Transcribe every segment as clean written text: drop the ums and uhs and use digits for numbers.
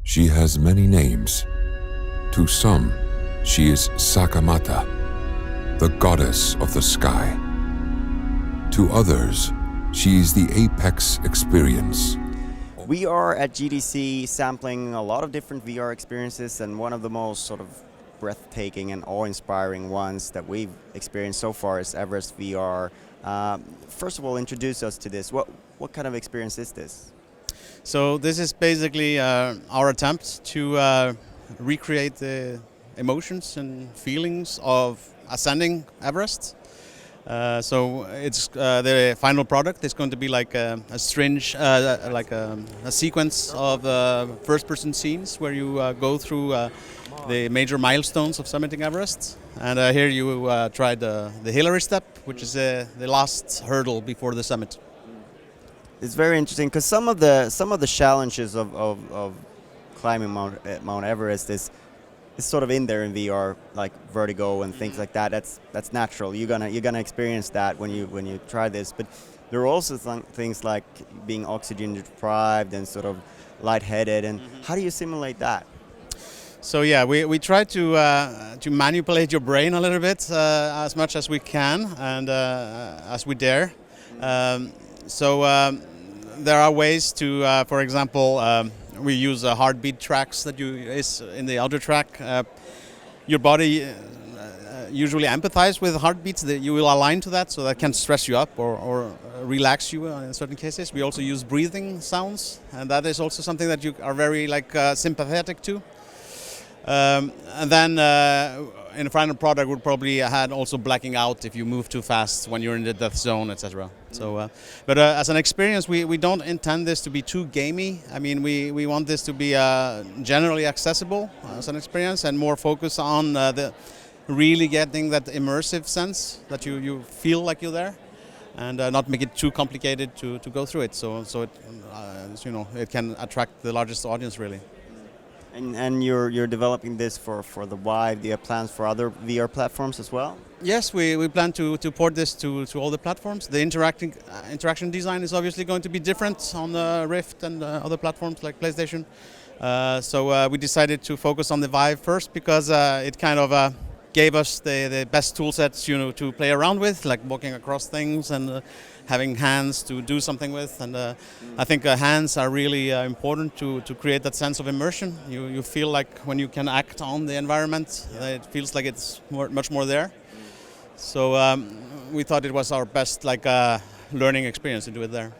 She has many names. To some, she is Sakamata, the goddess of the sky. To others, she is the apex experience. We are at GDC sampling a lot of different VR experiences, and one of the most sort of breathtaking and awe-inspiring ones that we've experienced so far is Everest VR. First of all, introduce us to this. What kind of experience is this? So this is basically our attempt to recreate the emotions and feelings of ascending Everest. So it's the final product is going to be like a strange, like a sequence of first-person scenes where you go through the major milestones of summiting Everest. And here you tried the Hillary step, which is the last hurdle before the summit. It's very interesting because some of the challenges of climbing Mount Everest is sort of in there in VR, like vertigo and things like that. That's natural. You're gonna experience that when you try this. But there are also things like being oxygen deprived and sort of lightheaded. And how do you simulate that? So yeah, we try to manipulate your brain a little bit as much as we can and as we dare. There are ways to, for example, we use heartbeat tracks that is in the outer track. Your body usually empathizes with heartbeats that you will align to that, so that can stress you up or relax you in certain cases. We also use breathing sounds, and that is also something that you are very sympathetic to. And then in the final product would probably had also blacking out if you move too fast when you're in the death zone, etc. So, but as an experience, we don't intend this to be too gamey. I mean, we want this to be generally accessible as an experience and more focus on the really getting that immersive sense that you feel like you're there, and not make it too complicated to go through it. So it it can attract the largest audience really. And you're developing this for the Vive. Do you have plans for other VR platforms as well? Yes, we plan to port this to all the platforms. The interaction design is obviously going to be different on the Rift and other platforms like PlayStation. So we decided to focus on the Vive first because it kind of gave us the best tool sets to play around with, like walking across things and having hands to do something with. And I think hands are really important to create that sense of immersion. You feel like when you can act on the environment, it feels like it's much more there. So we thought it was our best learning experience to do it there.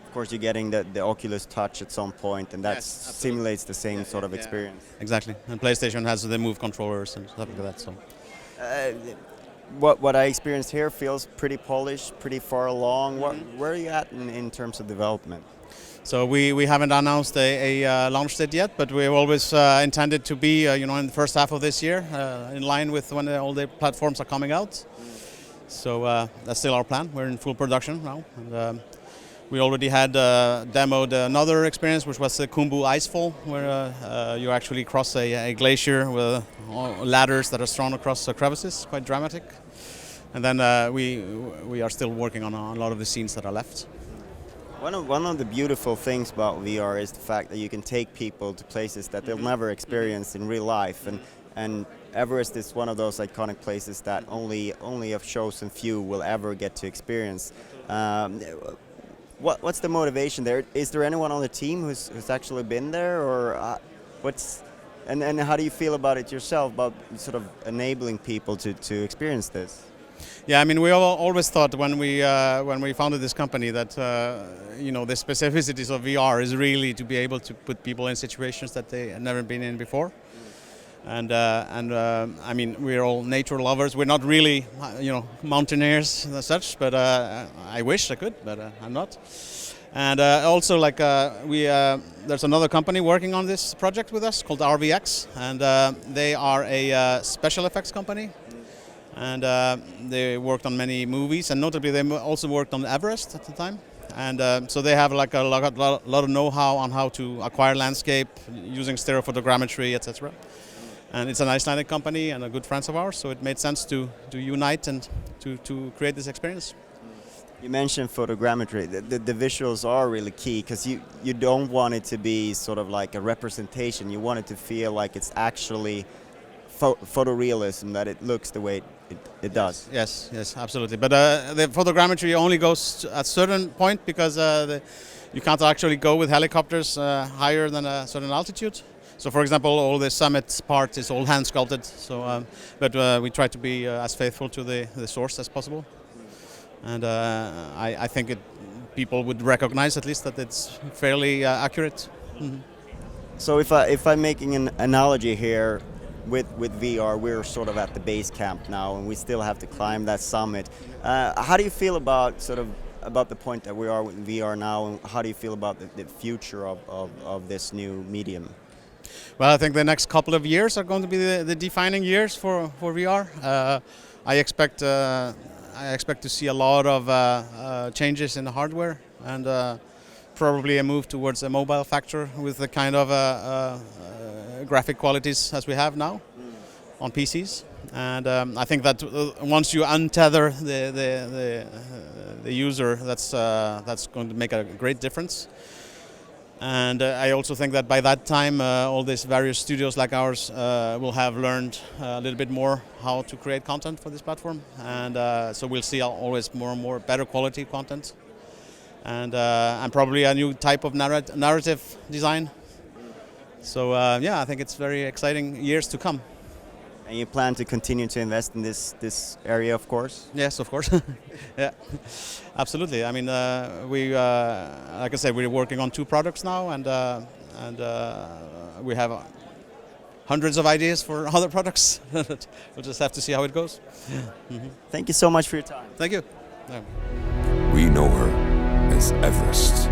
Of course, you're getting the Oculus Touch at some point, and that simulates the same sort of experience. Exactly, and PlayStation has the Move controllers and stuff like that. So, what I experienced here feels pretty polished, pretty far along. Where are you at in terms of development? So we haven't announced a launch date yet, but we've always intended to be in the first half of this year, in line with when all the platforms are coming out. So that's still our plan. We're in full production now. And, we already had demoed another experience, which was the Khumbu Icefall, where you actually cross a glacier with ladders that are thrown across crevices, quite dramatic. And then we are still working on a lot of the scenes that are left. One of the beautiful things about VR is the fact that you can take people to places that they'll never experience in real life, and Everest is one of those iconic places that only a chosen few will ever get to experience. What's the motivation there? Is there anyone on the team who's actually been there, or and how do you feel about it yourself, about sort of enabling people to experience this? Yeah, I mean, we always thought when we founded this company that the specificities of VR is really to be able to put people in situations that they had never been in before. And I mean, we're all nature lovers. We're not really, mountaineers as such, but I wish I could, but I'm not. And also, there's another company working on this project with us called RVX, and they are a special effects company. And they worked on many movies, and notably they also worked on Everest at the time. And so they have a lot of know-how on how to acquire landscape using stereophotogrammetry, etc. And it's an Icelandic company and a good friends of ours, so it made sense to unite and to create this experience. You mentioned photogrammetry. The visuals are really key because you don't want it to be sort of like a representation. You want it to feel like it's actually photorealism, that it looks the way it does. Yes, absolutely. But the photogrammetry only goes at a certain point because you can't actually go with helicopters higher than a certain altitude. So, for example, all the summit part is all hand sculpted. So, but we try to be as faithful to the source as possible. And I think people would recognize at least that it's fairly accurate. Mm-hmm. So if I'm making an analogy here with VR, we're sort of at the base camp now, and we still have to climb that summit. How do you feel about the point that we are with VR now, and how do you feel about the future of this new medium? Well, I think the next couple of years are going to be the defining years for VR. I expect to see a lot of changes in the hardware and probably a move towards a mobile factor with the kind of graphic qualities as we have now on PCs. And I think that once you untether the user, that's going to make a great difference. And I also think that by that time, all these various studios like ours will have learned a little bit more how to create content for this platform. And so we'll see always more and more better quality content. And probably a new type of narrative design. So yeah, I think it's very exciting years to come. And you plan to continue to invest in this area, of course? Yes, of course. Yeah, absolutely. I mean, like I said, we're working on 2 products now, and we have hundreds of ideas for other products. We'll just have to see how it goes. Mm-hmm. Thank you so much for your time. Thank you. Yeah. We know her as Everest.